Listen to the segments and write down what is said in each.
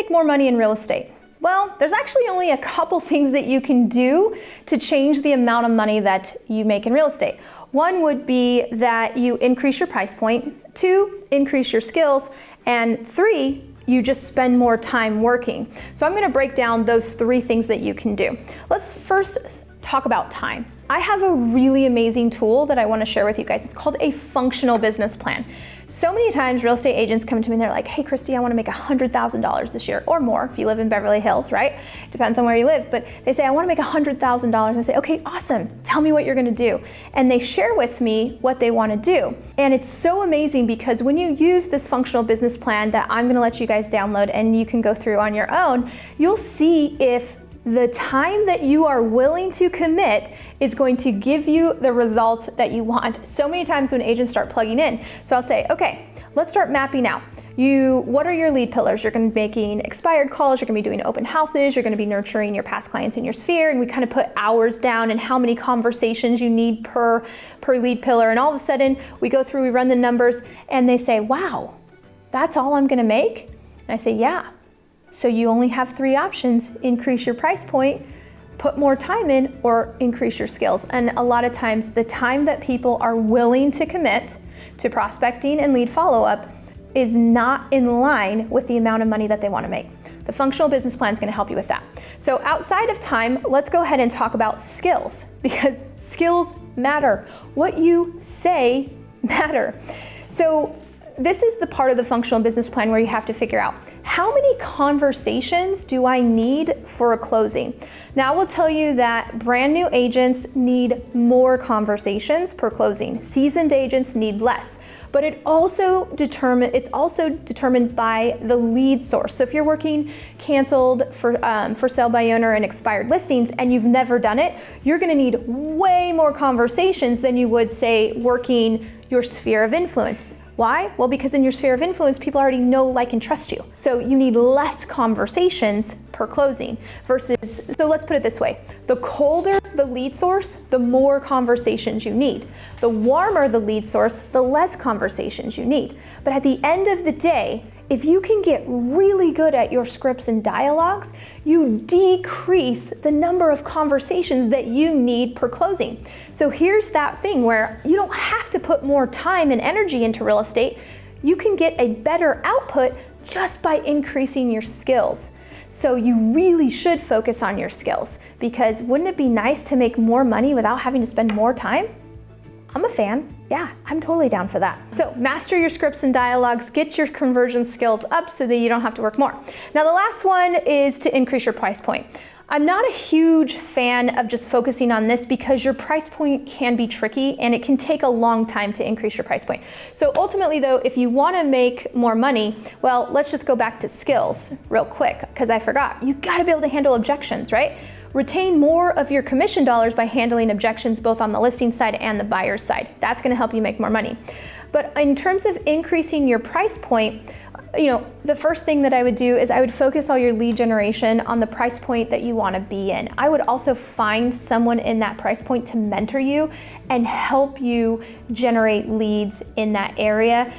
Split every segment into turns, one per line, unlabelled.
make more money in real estate? Well, there's actually only a couple things that you can do to change the amount of money that you make in real estate. One would be that you increase your price point, 2, increase your skills, and 3, you just spend more time working. So I'm gonna break down those 3 things that you can do. Let's first talk about time. I have a really amazing tool that I wanna share with you guys. It's called a functional business plan. So many times real estate agents come to me and they're like, hey Christy, I wanna make $100,000 this year or more if you live in Beverly Hills, right? Depends on where you live, but they say, I wanna make $100,000. I say, okay, awesome, tell me what you're gonna do. And they share with me what they wanna do. And it's so amazing because when you use this functional business plan that I'm gonna let you guys download and you can go through on your own, you'll see if the time that you are willing to commit is going to give you the results that you want. So many times when agents start plugging in, so I'll say, okay, let's start mapping out. What are your lead pillars? You're gonna be making expired calls, you're gonna be doing open houses, you're gonna be nurturing your past clients in your sphere, and we kind of put hours down and how many conversations you need per lead pillar, and all of a sudden we go through, we run the numbers, and they say, wow, that's all I'm gonna make? And I say, yeah. So you only have 3 options: increase your price point, put more time in, or increase your skills. And a lot of times the time that people are willing to commit to prospecting and lead follow-up is not in line with the amount of money that they want to make. The functional business plan is going to help you with that. So outside of time, let's go ahead and talk about skills, because skills matter. What you say matter. So this is the part of the functional business plan where you have to figure out, how many conversations do I need for a closing? Now I will tell you that brand new agents need more conversations per closing. Seasoned agents need less. But it's also determined by the lead source. So if you're working canceled for sale by owner and expired listings and you've never done it, you're gonna need way more conversations than you would, say, working your sphere of influence. Why? Well, because in your sphere of influence, people already know, like, and trust you. So you need less conversations per closing versus, so let's put it this way. The colder the lead source, the more conversations you need. The warmer the lead source, the less conversations you need. But at the end of the day, if you can get really good at your scripts and dialogues, you decrease the number of conversations that you need per closing. So here's that thing where you don't have to put more time and energy into real estate. You can get a better output just by increasing your skills. So you really should focus on your skills, because wouldn't it be nice to make more money without having to spend more time? I'm a fan. Yeah, I'm totally down for that. So master your scripts and dialogues, get your conversion skills up so that you don't have to work more. Now the last one is to increase your price point. I'm not a huge fan of just focusing on this because your price point can be tricky and it can take a long time to increase your price point. So ultimately though, if you want to make more money, well, let's just go back to skills real quick, because I forgot. You got to be able to handle objections, right? Retain more of your commission dollars by handling objections both on the listing side and the buyer's side. That's going to help you make more money. But in terms of increasing your price point, the first thing that I would do is I would focus all your lead generation on the price point that you want to be in. I would also find someone in that price point to mentor you and help you generate leads in that area.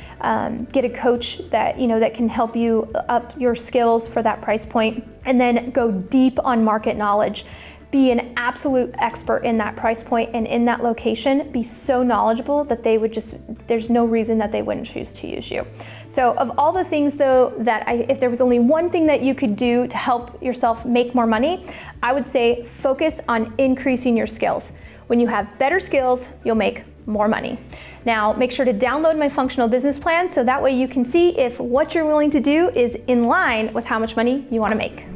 Get a coach that that can help you up your skills for that price point, and then go deep on market knowledge. Be an absolute expert in that price point and in that location. Be so knowledgeable that there's no reason that they wouldn't choose to use you. So of all the things though, if there was only one thing that you could do to help yourself make more money, I would say focus on increasing your skills. When you have better skills, you'll make more money. Now, make sure to download my functional business plan so that way you can see if what you're willing to do is in line with how much money you want to make.